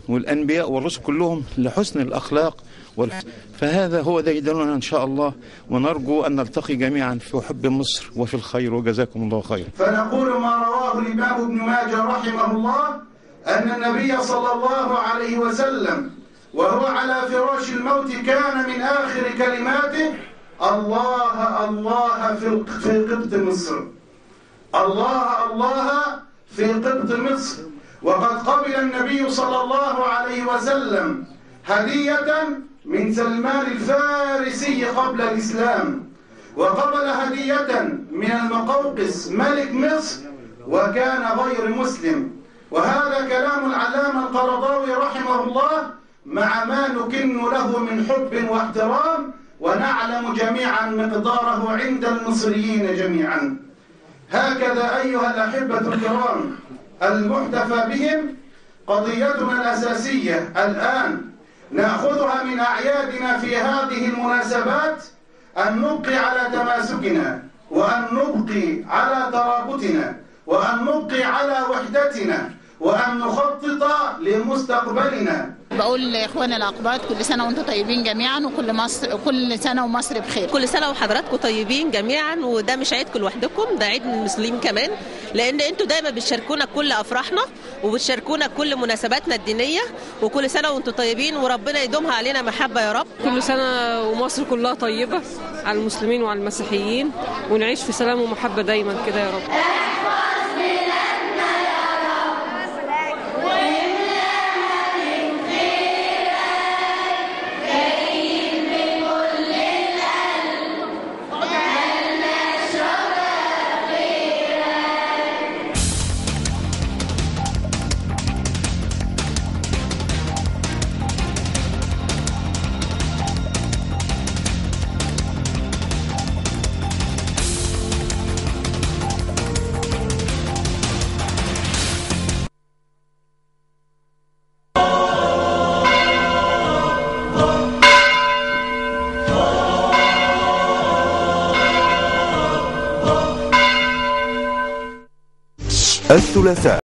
والأنبياء والرسل كلهم لحسن الأخلاق فهذا هو ده يدلنا إن شاء الله، ونرجو أن نلتقي جميعا في حب مصر وفي الخير، وجزاكم الله خير. فنقول ما رواه الإمام ابن ماجه رحمه الله أن النبي صلى الله عليه وسلم وهو على فراش الموت كان من آخر كلماته: الله الله في قبط مصر، الله الله في قبط مصر. وقد قبل النبي صلى الله عليه وسلم هدية من سلمان الفارسي قبل الإسلام، وقبل هدية من المقوقس ملك مصر وكان غير مسلم. وهذا كلام العلامة القرضاوي رحمه الله مع ما نكن له من حب واحترام، ونعلم جميعا مقداره عند المصريين جميعا. هكذا أيها الأحبة الكرام المحتفى بهم قضيتنا الأساسية الآن نأخذها من أعيادنا في هذه المناسبات، أن نبقي على تماسكنا، وأن نبقي على ترابطنا، وأن نبقي على وحدتنا، وأن نخطط لمستقبلنا. بقول لإخواننا الأقباط كل سنة وأنتم طيبين جميعا، وكل سنة ومصر بخير. كل سنة وحضراتكم طيبين جميعا، وده مش عيدكم لوحدكم، ده عيد المسلمين كمان، لأن أنتوا دايما بتشاركونا كل أفراحنا وبتشاركونا كل مناسباتنا الدينية. وكل سنة وأنتم طيبين، وربنا يدومها علينا محبة يا رب. كل سنة ومصر كلها طيبة على المسلمين وعلى المسيحيين، ونعيش في سلام ومحبة دايما كده يا رب. الثلاثاء